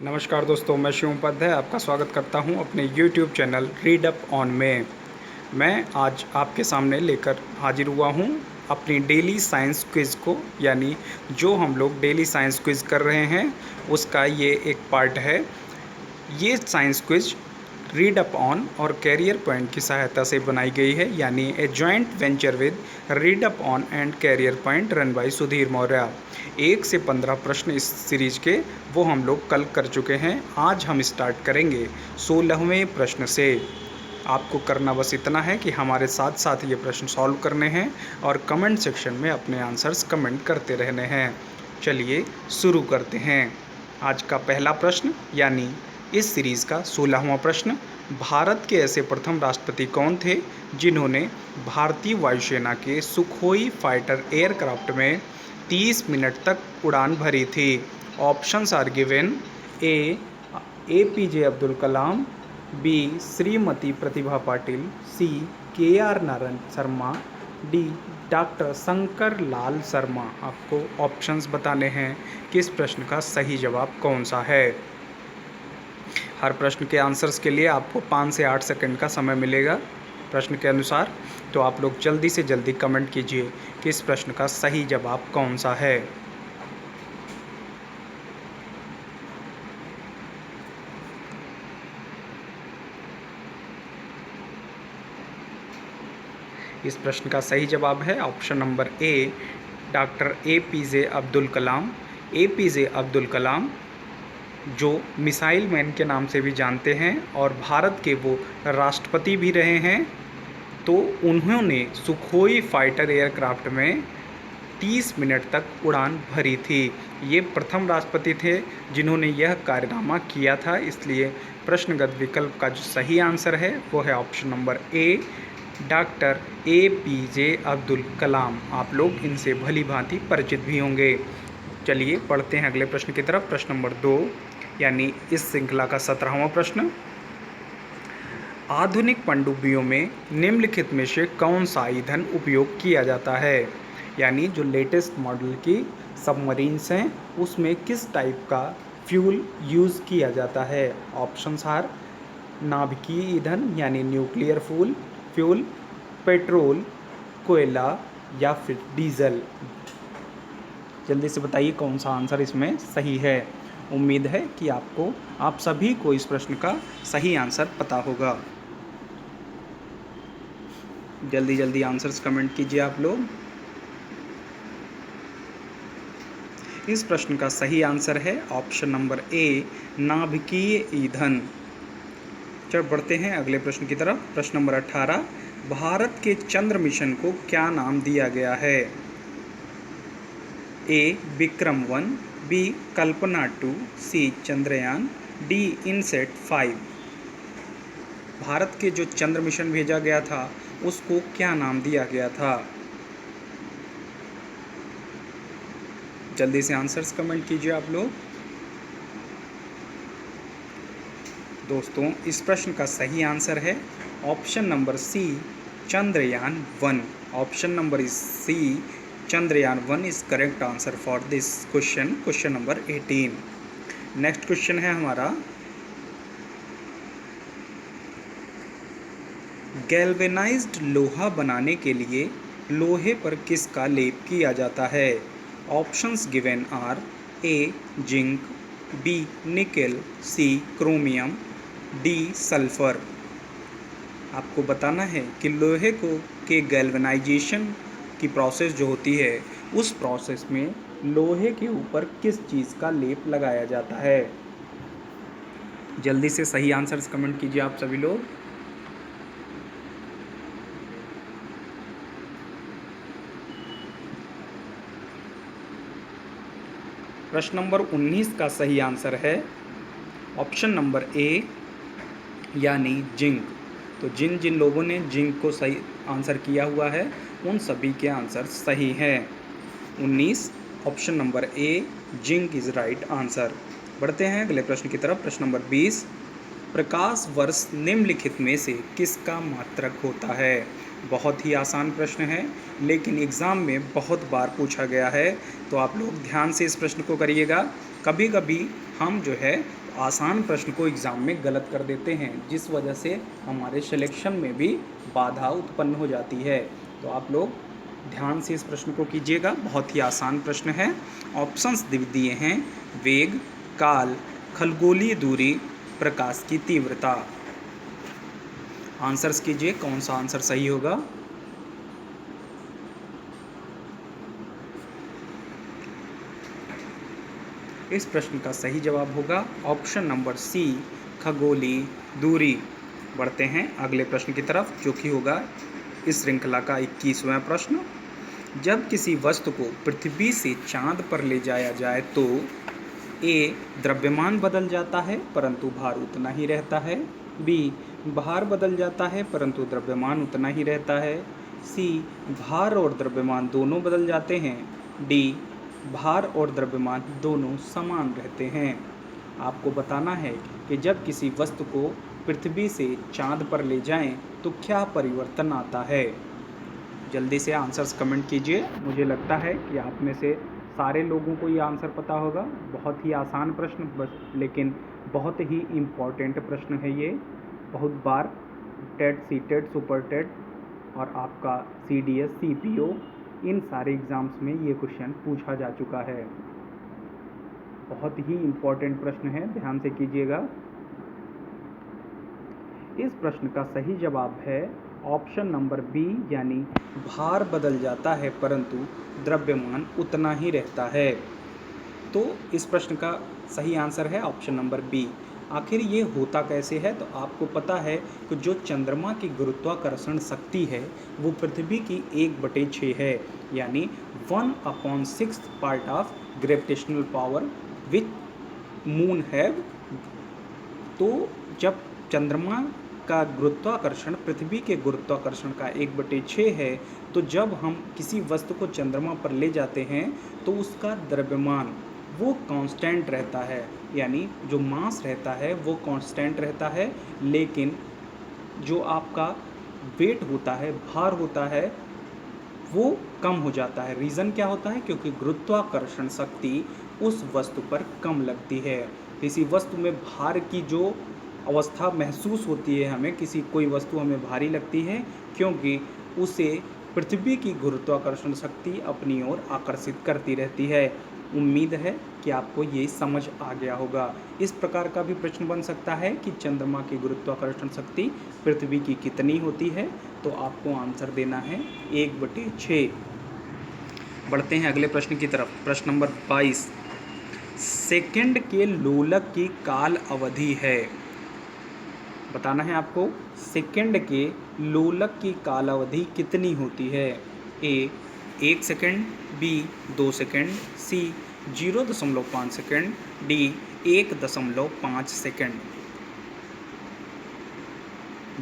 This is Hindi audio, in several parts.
नमस्कार दोस्तों, मैं शिव उपाध्याय आपका स्वागत करता हूं अपने YouTube channel read up on में। मैं आज आपके सामने लेकर हाजिर हुआ हूं अपनी डेली साइंस क्विज़ को, यानी जो हम लोग डेली साइंस क्विज़ कर रहे हैं उसका ये एक पार्ट है। ये science quiz read up on और कैरियर पॉइंट की सहायता से बनाई गई है, यानी a joint venture with read up on and career point run by Sudhir Maurya. 1 से 15 प्रश्न इस सीरीज के वो हम लोग कल कर चुके हैं। आज हम स्टार्ट करेंगे 16वें प्रश्न से। आपको करना बस इतना है कि हमारे साथ साथ ये प्रश्न सॉल्व करने हैं और कमेंट सेक्शन में अपने आंसर्स कमेंट करते रहने हैं। चलिए शुरू करते हैं। आज का पहला प्रश्न, यानी इस सीरीज़ का 16वां प्रश्न। भारत के ऐसे प्रथम राष्ट्रपति कौन थे जिन्होंने भारतीय वायुसेना के सुखोई फाइटर एयरक्राफ्ट में 30 मिनट तक उड़ान भरी थी? Options are given. APJ Abdul Kalam, B Shrimati Pratibha Patil, C KR Narayan Sharma, D doctor Shankar Lal Sharma. आपको ऑप्शंस बताने हैं कि इस प्रश्न का सही जवाब कौन सा है। हर प्रश्न के आंसर्स के लिए आपको 5 से 8 सेकंड का समय मिलेगा प्रश्न के अनुसार, तो आप लोग जल्दी से जल्दी कमेंट कीजिए कि इस प्रश्न का सही जवाब कौन सा है। इस प्रश्न का सही जवाब है option number A, doctor APJ Abdul Kalam. APJ Abdul Kalam जो मिसाइल मैन के नाम से भी जानते हैं और भारत के वो राष्ट्रपति भी रहे हैं, तो उन्होंने सुखोई फाइटर एयरक्राफ्ट में 30 मिनट तक उड़ान भरी थी। ये प्रथम राष्ट्रपति थे जिन्होंने यह कारनामा किया था, इसलिए प्रश्नगत विकल्प का जो सही आंसर है वो है option number A, doctor APJ Abdul Kalam. आप लोग इनसे भली भांति परिचित भी होंगे। चलिए पढ़ते हैं अगले प्रश्न की तरफ। प्रश्न नंबर 2, यानी इस श्रृंखला का 17वां प्रश्न। आधुनिक पनडुब्बियों में निम्नलिखित में से कौन सा ईंधन उपयोग किया जाता है? यानी जो लेटेस्ट मॉडल की सबमरीन्स हैं उसमें किस टाइप का फ्यूल यूज़ किया जाता है? ऑप्शंस आर नाभिकीय ईंधन यानी न्यूक्लियर फ्यूल, पेट्रोल, कोयला या फिर डीजल। जल्दी से बताइए कौन सा आंसर इसमें सही है। उम्मीद है कि आप सभी को इस प्रश्न का सही आंसर पता होगा। जल्दी जल्दी आंसर्स कमेंट कीजिए आप लोग। इस प्रश्न का सही आंसर है ऑप्शन नंबर ए, नाभिकीय ईंधन। चल बढ़ते हैं अगले प्रश्न की तरफ। प्रश्न नंबर 18, भारत के चंद्र मिशन को क्या नाम दिया गया है? ए विक्रम-1, बी कल्पना-2, सी चंद्रयान, डी इनसेट 5। भारत के जो चंद्र मिशन भेजा गया था उसको क्या नाम दिया गया था? जल्दी से आंसर्स कमेंट कीजिए आप लोग। दोस्तों इस प्रश्न का सही आंसर है option number C, Chandrayaan one. Option number is C, Chandrayaan one is correct answer for this question number 18। Next question है हमारा, गैल्वेनाइज्ड लोहा बनाने के लिए लोहे पर किसका लेप किया जाता है? Options given are A zinc, B nickel, C chromium, D sulphur. आपको बताना है कि लोहे के गैल्वेनाइजेशन की प्रोसेस जो होती है उस प्रोसेस में लोहे के ऊपर किस चीज़ का लेप लगाया जाता है? जल्दी से सही आंसर्स कमेंट कीजिए आप सभी लोग। प्रश्न नंबर 19 का सही आंसर है ऑप्शन नंबर ए, यानी जिंक। तो जिन जिन लोगों ने जिंक को सही आंसर किया हुआ है उन सभी के आंसर सही हैं। 19 option number A, zinc is right answer. बढ़ते हैं अगले प्रश्न की तरफ। प्रश्न नंबर 20, प्रकाश वर्ष निम्नलिखित में से किसका मात्रक होता है? बहुत ही आसान प्रश्न है लेकिन एग्ज़ाम में बहुत बार पूछा गया है, तो आप लोग ध्यान से इस प्रश्न को करिएगा। कभी कभी हम जो है आसान प्रश्न को एग्ज़ाम में गलत कर देते हैं, जिस वजह से हमारे सिलेक्शन में भी बाधा उत्पन्न हो जाती है। तो आप लोग ध्यान से इस प्रश्न को कीजिएगा, बहुत ही आसान प्रश्न है। ऑप्शंस दिए हैं: वेग, काल, खगोलीय दूरी, प्रकाश की तीव्रता। आंसर्स कीजिए, कौन सा आंसर सही होगा। इस प्रश्न का सही जवाब होगा ऑप्शन नंबर सी, खगोलीय दूरी। बढ़ते हैं अगले प्रश्न की तरफ, जो कि होगा इस श्रृंखला का 21वां प्रश्न। जब किसी वस्तु को पृथ्वी से चांद पर ले जाया जाए तो ए, द्रव्यमान बदल जाता है परंतु भार उतना ही रहता है। बी, भार बदल जाता है परंतु द्रव्यमान उतना ही रहता है। सी, भार और द्रव्यमान दोनों बदल जाते हैं। डी, भार और द्रव्यमान दोनों समान रहते हैं। आपको बताना है कि जब किसी वस्तु को पृथ्वी से चांद पर ले जाएं तो क्या परिवर्तन आता है। जल्दी से आंसर्स कमेंट कीजिए। मुझे लगता है कि आप में से सारे लोगों को ये आंसर पता होगा। बहुत ही आसान प्रश्न, बस लेकिन बहुत ही इम्पॉर्टेंट प्रश्न है ये। बहुत बार टेट, सीटेट, सुपर टेट और आपका CDS, CPO, इन सारे एग्ज़ाम्स में ये क्वेश्चन पूछा जा चुका है। बहुत ही इम्पॉर्टेंट प्रश्न है, ध्यान से कीजिएगा। इस प्रश्न का सही जवाब है ऑप्शन नंबर बी, यानी भार बदल जाता है परंतु द्रव्यमान उतना ही रहता है। तो इस प्रश्न का सही आंसर है ऑप्शन नंबर बी। आखिर ये होता कैसे है, तो आपको पता है कि जो चंद्रमा की गुरुत्वाकर्षण शक्ति है वो पृथ्वी की 1/6 है, यानी 1/6 part of gravitational power which moon have. तो जब चंद्रमा का गुरुत्वाकर्षण पृथ्वी के गुरुत्वाकर्षण का 1/6 है, तो जब हम किसी वस्तु को चंद्रमा पर ले जाते हैं तो उसका द्रव्यमान वो कांस्टेंट रहता है, यानी जो मास रहता है वो कांस्टेंट रहता है, लेकिन जो आपका वेट होता है, भार होता है, वो कम हो जाता है। रीज़न क्या होता है? क्योंकि गुरुत्वाकर्षण शक्ति उस वस्तु पर कम लगती है। किसी वस्तु में भार की जो अवस्था महसूस होती है हमें, कोई वस्तु हमें भारी लगती है क्योंकि उसे पृथ्वी की गुरुत्वाकर्षण शक्ति अपनी ओर आकर्षित करती रहती है। उम्मीद है कि आपको ये समझ आ गया होगा। इस प्रकार का भी प्रश्न बन सकता है कि चंद्रमा की गुरुत्वाकर्षण शक्ति पृथ्वी की कितनी होती है, तो आपको आंसर देना है 1/6। बढ़ते हैं अगले प्रश्न की तरफ। प्रश्न नंबर 22, सेकंड के लोलक की काल अवधि है। बताना है आपको सेकंड के लोलक की काल अवधि कितनी होती है। ए, 1 सेकंड, बी 2 सेकंड, सी 0.5 सेकंड, डी 1.5 सेकंड।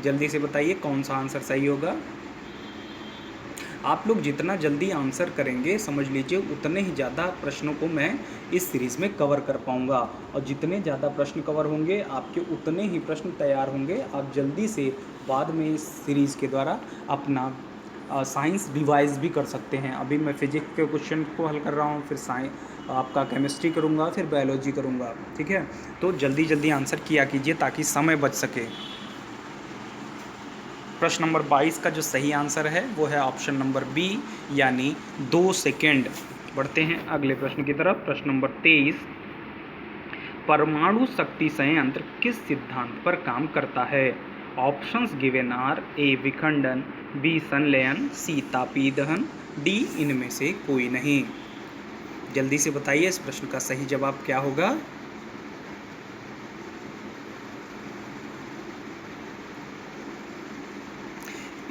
जल्दी से बताइए कौन सा आंसर सही होगा। आप लोग जितना जल्दी आंसर करेंगे, समझ लीजिए उतने ही ज़्यादा प्रश्नों को मैं इस सीरीज़ में कवर कर पाऊंगा, और जितने ज़्यादा प्रश्न कवर होंगे आपके उतने ही प्रश्न तैयार होंगे। आप जल्दी से बाद में इस सीरीज़ के द्वारा अपना साइंस रिवाइज भी कर सकते हैं। अभी मैं फिजिक्स के क्वेश्चन को हल कर रहा हूँ, फिर आपका केमिस्ट्री करूँगा, फिर बायोलॉजी करूँगा, ठीक है। तो जल्दी जल्दी आंसर किया कीजिए ताकि समय बच सके। प्रश्न नंबर 22 का जो सही आंसर है वो है ऑप्शन नंबर बी, यानी 2 सेकेंड। बढ़ते हैं अगले प्रश्न की तरफ। प्रश्न नंबर 23, परमाणु शक्ति संयंत्र किस सिद्धांत पर काम करता है। ऑप्शंस गिवन आर: ए, विखंडन, बी, संलयन, सी, तापीय दहन, डी इनमें से कोई नहीं। जल्दी से बताइए इस प्रश्न का सही जवाब क्या होगा।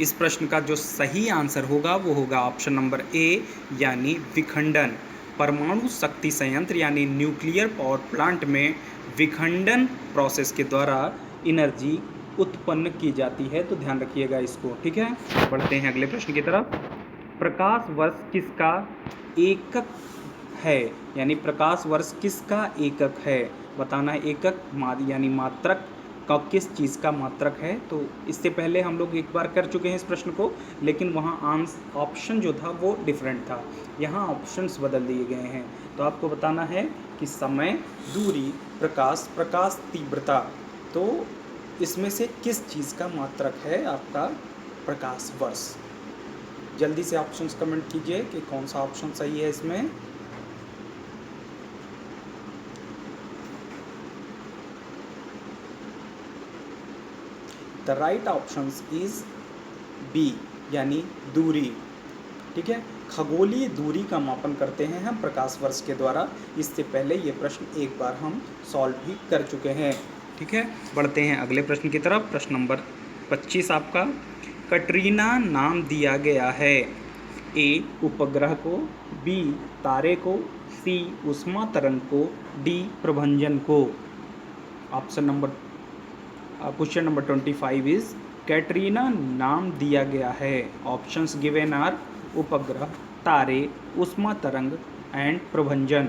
इस प्रश्न का जो सही आंसर होगा वो होगा ऑप्शन नंबर ए, यानी विखंडन। परमाणु शक्ति संयंत्र यानी न्यूक्लियर पावर प्लांट में विखंडन प्रोसेस के द्वारा एनर्जी उत्पन्न की जाती है, तो ध्यान रखिएगा इसको, ठीक है। बढ़ते हैं अगले प्रश्न की तरफ। प्रकाश वर्ष किसका एकक है, यानी प्रकाश वर्ष किसका एकक है। बताना है एकक यानी मात्रक का किस चीज़ का मात्रक है। तो इससे पहले हम लोग एक बार कर चुके हैं इस प्रश्न को, लेकिन वहाँ ऑप्शन जो था वो डिफरेंट था, यहाँ ऑप्शंस बदल दिए गए हैं। तो आपको बताना है कि समय, दूरी, प्रकाश, प्रकाश तीव्रता। तो इसमें से किस चीज़ का मात्रक है आपका प्रकाश वर्ष? जल्दी से ऑप्शंस कमेंट कीजिए कि कौन सा ऑप्शन सही है इसमें। The right option is B, यानी दूरी। ठीक है, खगोलीय दूरी का मापन करते हैं हम प्रकाश वर्ष के द्वारा। इससे पहले ये प्रश्न एक बार हम सॉल्व भी कर चुके हैं। ठीक है, बढ़ते हैं अगले प्रश्न की तरफ। प्रश्न नंबर 25 आपका, कटरीना नाम दिया गया है ए उपग्रह को, बी तारे को, सी उष्मा तरंग को, डी प्रभंजन को। Option number question number 25 is Katrina नाम दिया गया है। ऑप्शंस गिवन आर उपग्रह, तारे, उष्मा तरंग एंड प्रभंजन।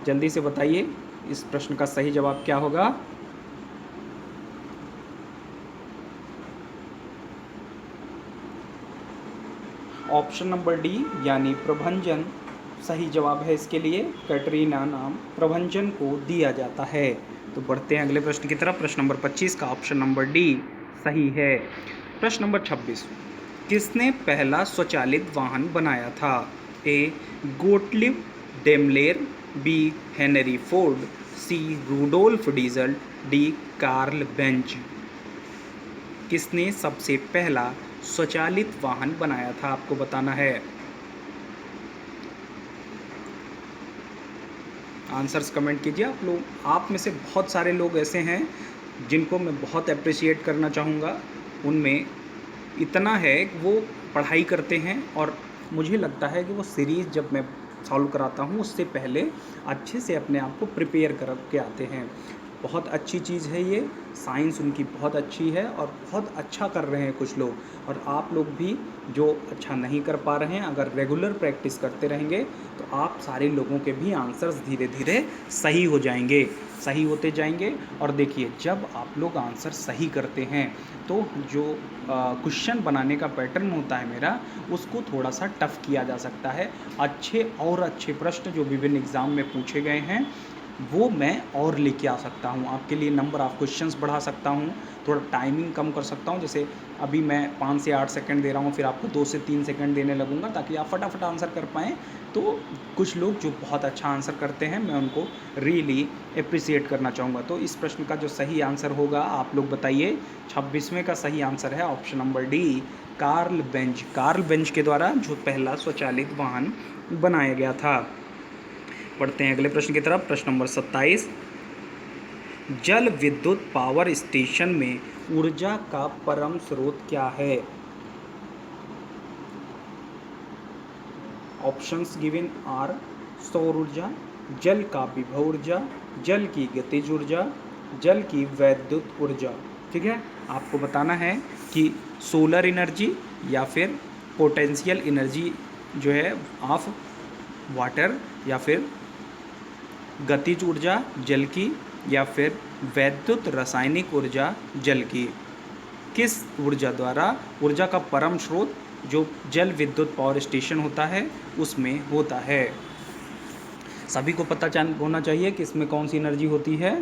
जल्दी से बताइए इस प्रश्न का सही जवाब क्या होगा। ऑप्शन नंबर डी यानी प्रभंजन सही जवाब है इसके लिए। कैटरीना नाम प्रभंजन को दिया जाता है। तो बढ़ते हैं अगले प्रश्न की तरफ। प्रश्न नंबर 25 का ऑप्शन नंबर डी सही है। प्रश्न नंबर 26, किसने पहला स्वचालित वाहन बनाया था? A Gottlieb Daimler, B Henry Ford, C Rudolf Diesel, D Karl Benz. किसने सबसे पहला स्वचालित वाहन बनाया था, आपको बताना है। आंसर्स कमेंट कीजिए आप लोग। आप में से बहुत सारे लोग ऐसे हैं जिनको मैं बहुत अप्रिशिएट करना चाहूँगा। उनमें इतना है कि वो पढ़ाई करते हैं और मुझे लगता है कि वो सीरीज़ जब मैं सॉल्व कराता हूँ उससे पहले अच्छे से अपने आप को प्रिपेयर कर के आते हैं। बहुत अच्छी चीज़ है ये, साइंस उनकी बहुत अच्छी है और बहुत अच्छा कर रहे हैं कुछ लोग। और आप लोग भी जो अच्छा नहीं कर पा रहे हैं, अगर रेगुलर प्रैक्टिस करते रहेंगे तो आप सारे लोगों के भी आंसर्स धीरे धीरे सही हो जाएंगे, सही होते जाएंगे। और देखिए, जब आप लोग आंसर सही करते हैं तो जो क्वेश्चन बनाने का पैटर्न होता है मेरा, उसको थोड़ा सा टफ किया जा सकता है। अच्छे और अच्छे प्रश्न जो विभिन्न एग्ज़ाम में पूछे गए हैं वो मैं और लेके आ सकता हूँ, आपके लिए नंबर ऑफ़ क्वेश्चंस बढ़ा सकता हूँ, थोड़ा टाइमिंग कम कर सकता हूँ। जैसे अभी मैं 5 से 8 सेकंड दे रहा हूँ, फिर आपको 2 से 3 सेकंड देने लगूंगा ताकि आप फटाफट आंसर कर पाएँ। तो कुछ लोग जो बहुत अच्छा आंसर करते हैं मैं उनको रियली अप्रिसिएट करना चाहूँगा। तो इस प्रश्न का जो सही आंसर होगा आप लोग बताइए। 26वें का सही आंसर है option number D, Karl Benz. Karl Benz के द्वारा जो पहला स्वचालित वाहन बनाया गया था। पढ़ते हैं अगले प्रश्न की तरफ। प्रश्न नंबर 27, जल विद्युत पावर स्टेशन में ऊर्जा का परम स्रोत क्या है? ऑप्शंस गिवन आर सौर ऊर्जा, जल का विभव ऊर्जा, जल की गतिज ऊर्जा, जल की वैद्युत ऊर्जा। ठीक है, आपको बताना है कि सोलर एनर्जी या फिर पोटेंशियल एनर्जी जो है ऑफ वाटर, या फिर गतिज ऊर्जा जल की, या फिर वैद्युत रासायनिक ऊर्जा जल की। किस ऊर्जा द्वारा ऊर्जा का परम स्रोत जो जल विद्युत पावर स्टेशन होता है उसमें होता है? सभी को पता होना चाहिए कि इसमें कौन सी एनर्जी होती है।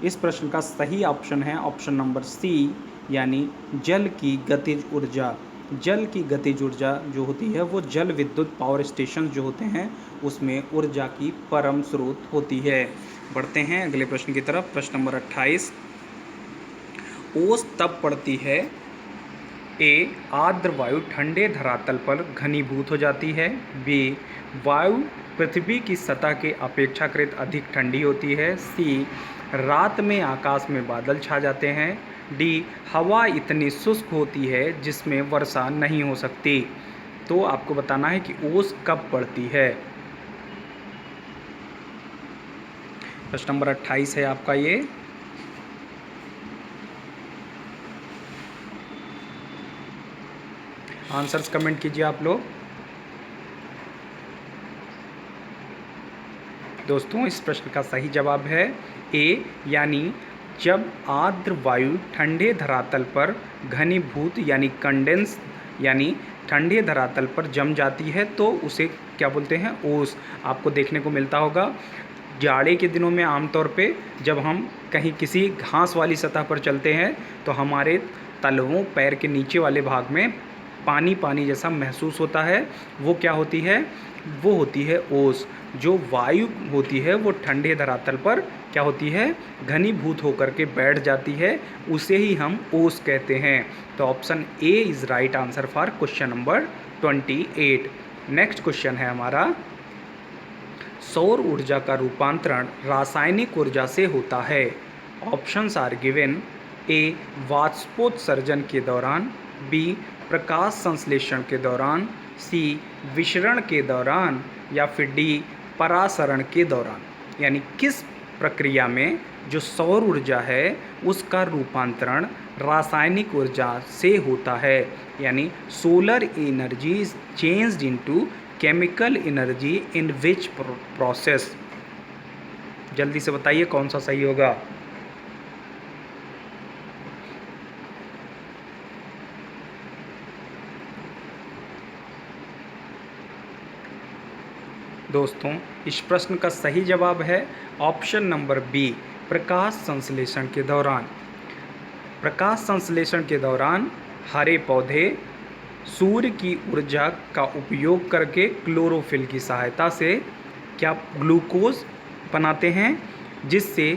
इस प्रश्न का सही ऑप्शन है ऑप्शन नंबर सी, यानी जल की गतिज ऊर्जा। जल की गतिज ऊर्जा जो होती है वो जल विद्युत पावर स्टेशन जो होते हैं उसमें ऊर्जा की परम स्रोत होती है। बढ़ते हैं अगले प्रश्न की तरफ। प्रश्न नंबर 28, ओस तब पड़ती है ए आर्द्र वायु ठंडे धरातल पर घनीभूत हो जाती है, बी वायु पृथ्वी की सतह के अपेक्षाकृत अधिक ठंडी होती है, सी रात में आकाश में बादल छा जाते हैं, डी हवा इतनी शुष्क होती है जिसमें वर्षा नहीं हो सकती। तो आपको बताना है कि ओस कब पड़ती है। प्रश्न नंबर 28 है आपका ये। आंसर्स कमेंट कीजिए आप लोग। दोस्तों इस प्रश्न का सही जवाब है ए, यानी जब आर्द्र वायु ठंडे धरातल पर घनीभूत यानी कंडेंस यानी ठंडे धरातल पर जम जाती है तो उसे क्या बोलते हैं, ओस। आपको देखने को मिलता होगा जाड़े के दिनों में आमतौर पे जब हम कहीं किसी घास वाली सतह पर चलते हैं तो हमारे तलवों, पैर के नीचे वाले भाग में पानी पानी जैसा महसूस होता है। वो क्या होती है, वो होती है ओस। जो वायु होती है वो ठंडे धरातल पर क्या होती है, घनीभूत होकर के बैठ जाती है, उसे ही हम ओस कहते हैं। तो option A is right answer for question number 28। Next question है हमारा, सौर ऊर्जा का रूपांतरण रासायनिक ऊर्जा से होता है। ऑप्शंस आर गिवन, ए वाष्पोत्सर्जन के दौरान, बी प्रकाश संश्लेषण के दौरान, सी विसरण के दौरान, या फिर डी परासरण के दौरान। यानी किस प्रक्रिया में जो सौर ऊर्जा है उसका रूपांतरण रासायनिक ऊर्जा से होता है। यानी solar energy is changed into chemical energy in which process. जल्दी से बताइए कौन सा सही होगा। दोस्तों इस प्रश्न का सही जवाब है ऑप्शन नंबर बी, प्रकाश संश्लेषण के दौरान। प्रकाश संश्लेषण के दौरान हरे पौधे सूर्य की ऊर्जा का उपयोग करके क्लोरोफिल की सहायता से क्या ग्लूकोज बनाते हैं, जिससे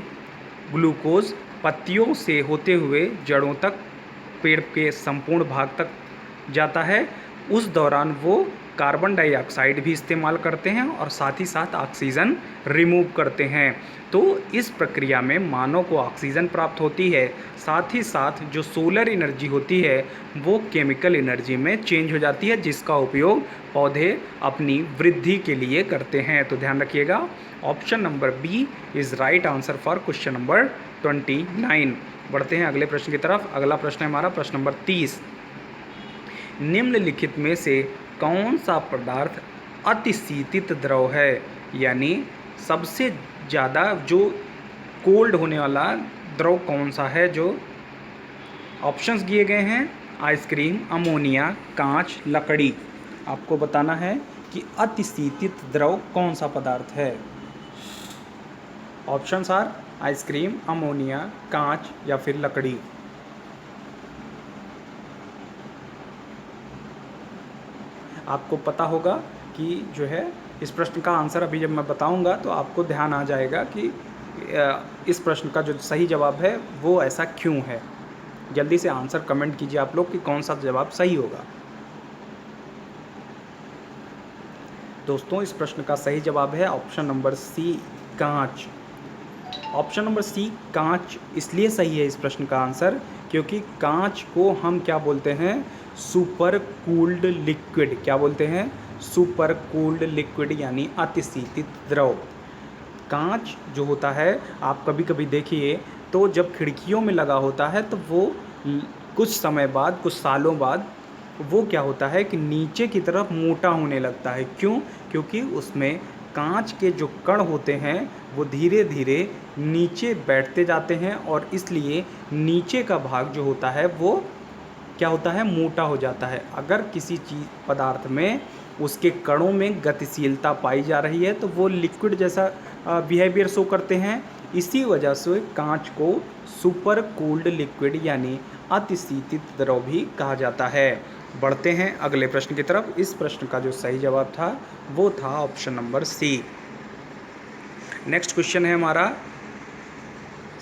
ग्लूकोज पत्तियों से होते हुए जड़ों तक, पेड़ के संपूर्ण भाग तक जाता है। उस दौरान वो कार्बन डाइऑक्साइड भी इस्तेमाल करते हैं और साथ ही साथ ऑक्सीजन रिमूव करते हैं। तो इस प्रक्रिया में मानव को ऑक्सीजन प्राप्त होती है, साथ ही साथ जो सोलर एनर्जी होती है वो केमिकल एनर्जी में चेंज हो जाती है, जिसका उपयोग पौधे अपनी वृद्धि के लिए करते हैं। तो ध्यान रखिएगा option number B is right answer for question number 29। बढ़ते हैं अगले प्रश्न की तरफ। अगला प्रश्न है हमारा प्रश्न नंबर 30। निम्नलिखित में से कौन सा पदार्थ अतिशीतित द्रव है। यानी सबसे ज़्यादा जो कोल्ड होने वाला द्रव कौन सा है। जो ऑप्शंस दिए गए हैं, आइसक्रीम, अमोनिया, कांच, लकड़ी। आपको बताना है कि अतिशीतित द्रव कौन सा पदार्थ है। ऑप्शंस आर आइसक्रीम, अमोनिया, कांच या फिर लकड़ी। आपको पता होगा कि जो है इस प्रश्न का आंसर अभी जब मैं बताऊंगा तो आपको ध्यान आ जाएगा कि इस प्रश्न का जो सही जवाब है वो ऐसा क्यों है। जल्दी से आंसर कमेंट कीजिए आप लोग कि कौन सा जवाब सही होगा। दोस्तों इस प्रश्न का सही जवाब है ऑप्शन नंबर सी, कांच। ऑप्शन नंबर सी कांच इसलिए सही है इस प्रश्न का आंसर क्योंकि कांच को हम क्या बोलते हैं, सुपर कूल्ड लिक्विड। क्या बोलते हैं, सुपर कूल्ड लिक्विड यानी अतिशीतित द्रव। कांच जो होता है आप कभी कभी देखिए तो जब खिड़कियों में लगा होता है तो वो कुछ समय बाद, कुछ सालों बाद वो क्या होता है कि नीचे की तरफ मोटा होने लगता है। क्यों? क्योंकि उसमें कांच के जो कण होते हैं वो धीरे धीरे नीचे बैठते जाते हैं और इसलिए नीचे का भाग जो होता है वो क्या होता है, मोटा हो जाता है। अगर किसी चीज़ पदार्थ में उसके कणों में गतिशीलता पाई जा रही है तो वो लिक्विड जैसा बिहेवियर शो करते हैं। इसी वजह से कांच को सुपर कूल्ड लिक्विड यानी अतिशीतित द्रव भी कहा जाता है। बढ़ते हैं अगले प्रश्न की तरफ। इस प्रश्न का जो सही जवाब था वो था option number C. Next question है हमारा,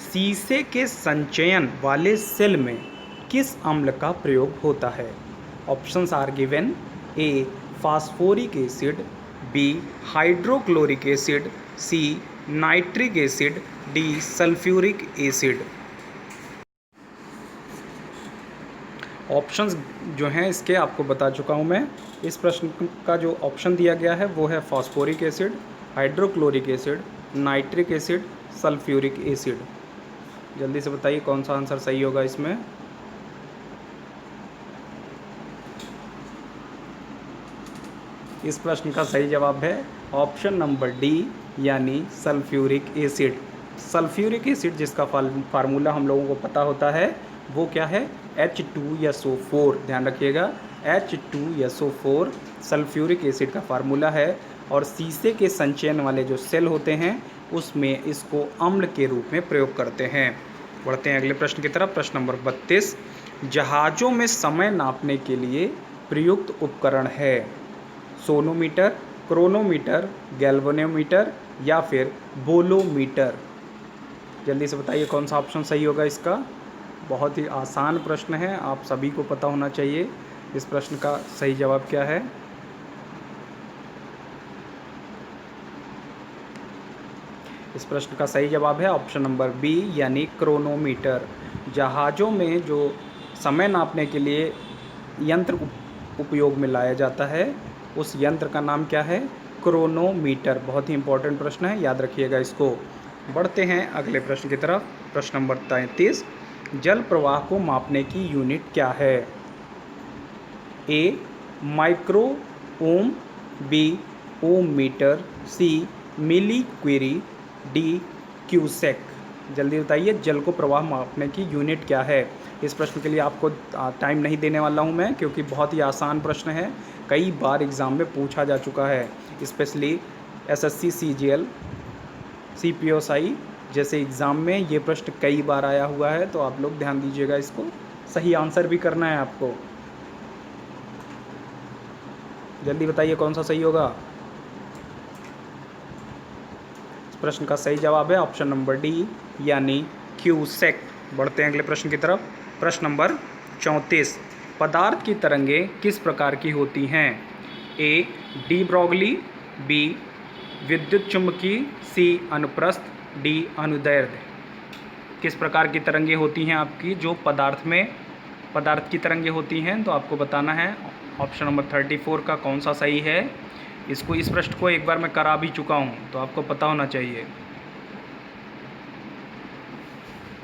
शीशे के संचयन वाले सेल में किस अम्ल का प्रयोग होता है। Options are given, A phosphoric acid, B hydrochloric acid, C nitric acid, D sulphuric acid. Options जो हैं इसके आपको बता चुका हूँ मैं। इस प्रश्न का जो ऑप्शन दिया गया है वो है phosphoric acid, hydrochloric acid, nitric acid, sulphuric acid. जल्दी से बताइए कौन सा आंसर सही होगा इसमें। इस प्रश्न का सही जवाब है ऑप्शन नंबर डी, यानी सल्फ्यूरिक एसिड। सल्फ्यूरिक एसिड जिसका फार्मूला हम लोगों को पता होता है वो क्या है, H2SO4। ध्यान रखिएगा, H2SO4 सल्फ्यूरिक एसिड का फार्मूला है। और शीशे के संचयन वाले जो सेल होते हैं उसमें इसको अम्ल के रूप में प्रयोग करते हैं। बढ़ते हैं अगले प्रश्न की तरफ। प्रश्न नंबर 32, जहाज़ों में समय नापने के लिए प्रयुक्त उपकरण है सोनोमीटर, क्रोनोमीटर, गैल्वेनोमीटर या फिर बोलोमीटर। जल्दी से बताइए कौन सा ऑप्शन सही होगा इसका। बहुत ही आसान प्रश्न है, आप सभी को पता होना चाहिए। इस प्रश्न का सही जवाब क्या है। इस प्रश्न का सही जवाब है ऑप्शन नंबर बी यानी क्रोनोमीटर। जहाज़ों में जो समय नापने के लिए यंत्र उपयोग में लाया जाता है उस यंत्र का नाम क्या है, क्रोनोमीटर। बहुत ही इंपॉर्टेंट प्रश्न है, याद रखिएगा इसको। बढ़ते हैं अगले प्रश्न की तरफ। प्रश्न नंबर 33, जल प्रवाह को मापने की यूनिट क्या है। ए माइक्रो ओम, बी ओम मीटर, सी मिली क्वेरी, डी क्यूसेक। जल्दी बताइए जल को प्रवाह मापने की यूनिट क्या है। इस प्रश्न के लिए आपको टाइम नहीं देने वाला हूं मैं, क्योंकि बहुत ही आसान प्रश्न है, कई बार एग्ज़ाम में पूछा जा चुका है। स्पेशली एसएससी सीजीएल सीपीओसाई जैसे एग्ज़ाम में ये प्रश्न कई बार आया हुआ है, तो आप लोग ध्यान दीजिएगा इसको। सही आंसर भी करना है आपको। जल्दी बताइए कौन सा सही होगा। इस प्रश्न का सही जवाब है ऑप्शन नंबर डी यानी क्यूसेक। बढ़ते हैं अगले प्रश्न की तरफ। प्रश्न नंबर 34, पदार्थ की तरंगें किस प्रकार की होती हैं। ए डी ब्रॉगली, बी विद्युत चुम्बकीय, सी अनुप्रस्थ, डी अनुदैर्ध्य। किस प्रकार की तरंगें होती हैं आपकी जो पदार्थ की तरंगें होती हैं, तो आपको बताना है ऑप्शन नंबर 34 का कौन सा सही है। इस प्रश्न को एक बार मैं करा भी चुका हूं, तो आपको पता होना चाहिए।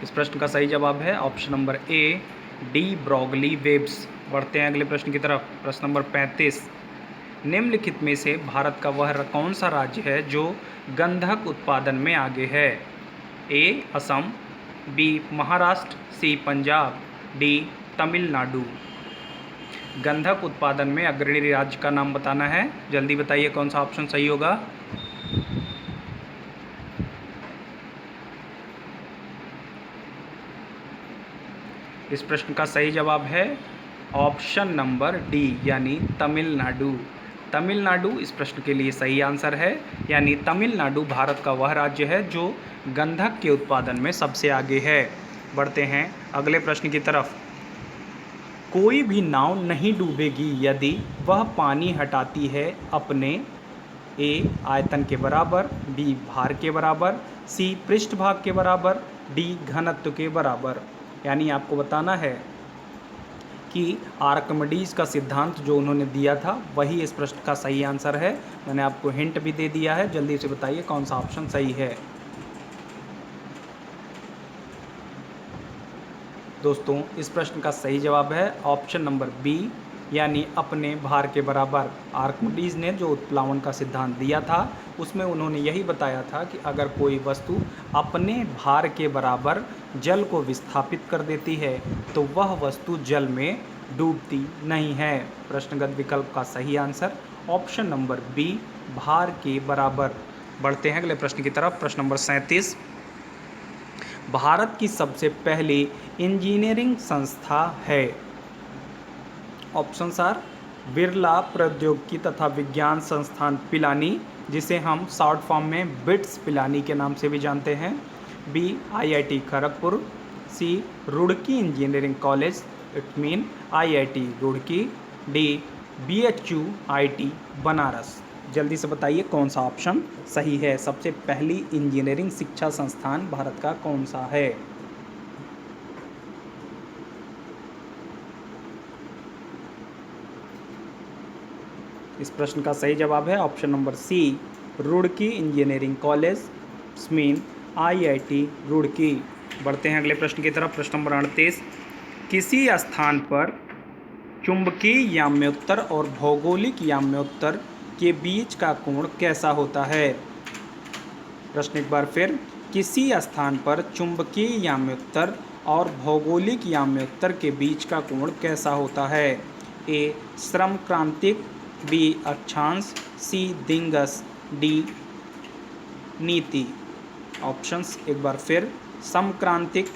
इस प्रश्न का सही जवाब है option number A de Broglie waves. बढ़ते हैं अगले प्रश्न की तरफ। प्रश्न नंबर 35, निम्नलिखित में से भारत का वह कौन सा राज्य है जो गंधक उत्पादन में आगे है। ए असम, बी महाराष्ट्र, सी पंजाब, डी तमिलनाडु। गंधक उत्पादन में अग्रणी राज्य का नाम बताना है। जल्दी बताइए कौन सा ऑप्शन सही होगा। इस प्रश्न का सही जवाब है ऑप्शन नंबर डी यानी तमिलनाडु। तमिलनाडु इस प्रश्न के लिए सही आंसर है, यानी तमिलनाडु भारत का वह राज्य है जो गंधक के उत्पादन में सबसे आगे है। बढ़ते हैं अगले प्रश्न की तरफ। कोई भी नाव नहीं डूबेगी यदि वह पानी हटाती है अपने ए आयतन के बराबर, बी भार के बराबर, सी पृष्ठभाग के बराबर, डी घनत्व के बराबर। यानी आपको बताना है कि आर्किमिडीज का सिद्धांत जो उन्होंने दिया था वही इस प्रश्न का सही आंसर है। मैंने आपको हिंट भी दे दिया है, जल्दी से बताइए कौन सा ऑप्शन सही है। दोस्तों इस प्रश्न का सही जवाब है ऑप्शन नंबर बी यानी अपने भार के बराबर। आर्किमिडीज ने जो उत्प्लावन का सिद्धांत दिया था उसमें उन्होंने यही बताया था कि अगर कोई वस्तु अपने भार के बराबर जल को विस्थापित कर देती है तो वह वस्तु जल में डूबती नहीं है। प्रश्नगत विकल्प का सही आंसर ऑप्शन नंबर बी भार के बराबर। बढ़ते हैं अगले प्रश्न की तरफ। प्रश्न नंबर 37, भारत की सबसे पहली इंजीनियरिंग संस्था है। ऑप्शंस आर बिरला प्रौद्योगिकी तथा विज्ञान संस्थान पिलानी, जिसे हम शॉर्ट फॉर्म में बिट्स पिलानी के नाम से भी जानते हैं, B IIT Kharagpur, C Roorkee engineering college it mean IIT Roorkee, D BHU IT Banaras. जल्दी से बताइए कौन सा ऑप्शन सही है। सबसे पहली इंजीनियरिंग शिक्षा संस्थान भारत का कौन सा है। इस प्रश्न का सही जवाब है option number C Roorkee engineering college mean IIT Roorkee. बढ़ते हैं अगले प्रश्न की तरफ। प्रश्न नंबर 38, किसी स्थान पर चुंबकीय याम्योत्तर और भौगोलिक याम्योत्तर के बीच का कोण कैसा होता है। प्रश्न एक बार फिर, किसी स्थान पर चुंबकीय याम्योत्तर और भौगोलिक याम्योत्तर के बीच का कोण कैसा होता है? ए श्रमक्रांतिक, बी अक्षांश, सी दिंगस, डी नीति। ऑप्शंस एक बार फिर, समक्रांतिक,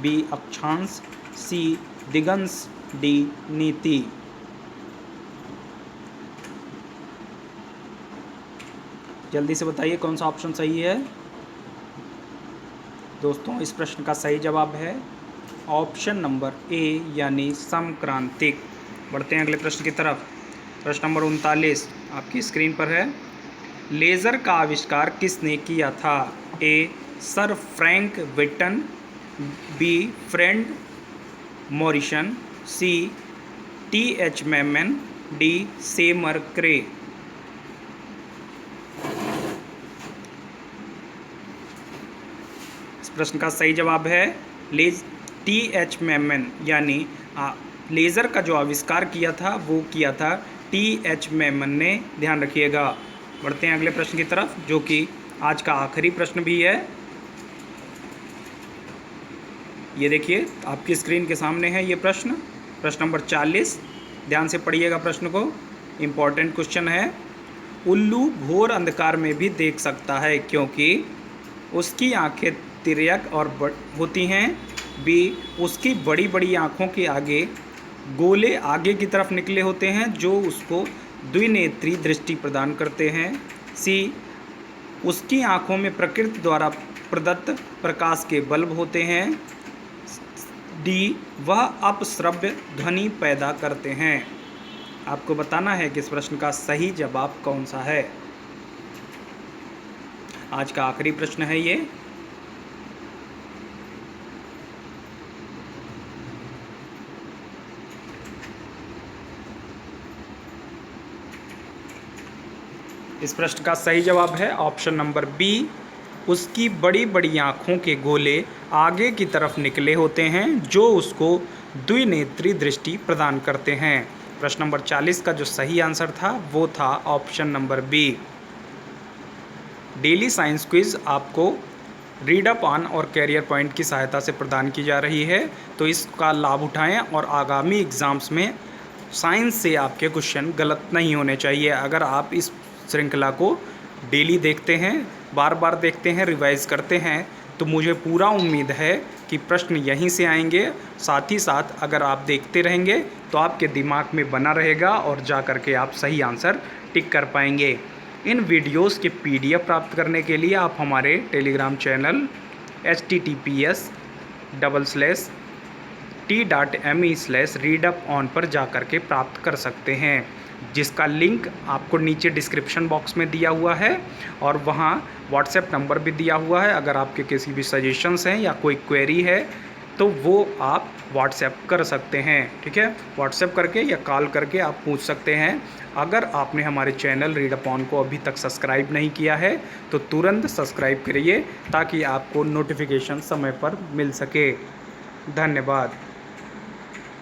बी अक्षांश, सी दिगंश, डी नीति। जल्दी से बताइए कौन सा ऑप्शन सही है। दोस्तों इस प्रश्न का सही जवाब है ऑप्शन नंबर ए यानी समक्रांतिक। बढ़ते हैं अगले प्रश्न की तरफ। प्रश्न नंबर 39 आपकी स्क्रीन पर है। लेज़र का आविष्कार किसने किया था? A sir Frank Whittle, B Fred Morrison, C T H. Maiman, D Seymour Cray. इस प्रश्न का सही जवाब है टी.एच. मैमन, यानी लेज़र का जो आविष्कार किया था वो किया था टी.एच. मैमन ने। ध्यान रखिएगा। बढ़ते हैं अगले प्रश्न की तरफ, जो कि आज का आखिरी प्रश्न भी है। ये देखिए आपकी स्क्रीन के सामने है ये प्रश्न नंबर 40। ध्यान से पढ़िएगा प्रश्न को, इम्पॉर्टेंट क्वेश्चन है। उल्लू घोर अंधकार में भी देख सकता है क्योंकि उसकी आंखें तिर्यक और होती हैं, बी उसकी बड़ी बड़ी आँखों के आगे गोले आगे की तरफ निकले होते हैं जो उसको द्विनेत्री दृष्टि प्रदान करते हैं, सी उसकी आँखों में प्रकृति द्वारा प्रदत्त प्रकाश के बल्ब होते हैं, डी वह अपश्रव्य ध्वनि पैदा करते हैं। आपको बताना है कि इस प्रश्न का सही जवाब कौन सा है। आज का आखिरी प्रश्न है ये। इस प्रश्न का सही जवाब है ऑप्शन नंबर बी, उसकी बड़ी बड़ी आँखों के गोले आगे की तरफ निकले होते हैं जो उसको द्विनेत्री दृष्टि प्रदान करते हैं। प्रश्न नंबर 40 का जो सही आंसर था वो था option number B. Daily science quiz आपको रीड अप ऑन और कैरियर पॉइंट की सहायता से प्रदान की जा रही है, तो इसका लाभ उठाएं और आगामी एग्ज़ाम्स में साइंस से आपके क्वेश्चन गलत नहीं होने चाहिए। अगर आप इस श्रृंखला को डेली देखते हैं, बार बार देखते हैं, रिवाइज करते हैं, तो मुझे पूरा उम्मीद है कि प्रश्न यहीं से आएंगे। साथ ही साथ अगर आप देखते रहेंगे तो आपके दिमाग में बना रहेगा और जा कर के आप सही आंसर टिक कर पाएंगे। इन वीडियोस के PDF प्राप्त करने के लिए आप हमारे टेलीग्राम चैनल https:/t.me/readupon पर जा कर के प्राप्त कर सकते हैं, जिसका लिंक आपको नीचे डिस्क्रिप्शन बॉक्स में दिया हुआ है और वहाँ व्हाट्सएप नंबर भी दिया हुआ है। अगर आपके किसी भी सजेशंस हैं या कोई क्वेरी है तो वो आप व्हाट्सएप कर सकते हैं। ठीक है, व्हाट्सएप करके या कॉल करके आप पूछ सकते हैं। अगर आपने हमारे चैनल रीड अपॉन को अभी तक सब्सक्राइब नहीं किया है तो तुरंत सब्सक्राइब करिए ताकि आपको नोटिफिकेशन समय पर मिल सके। धन्यवाद।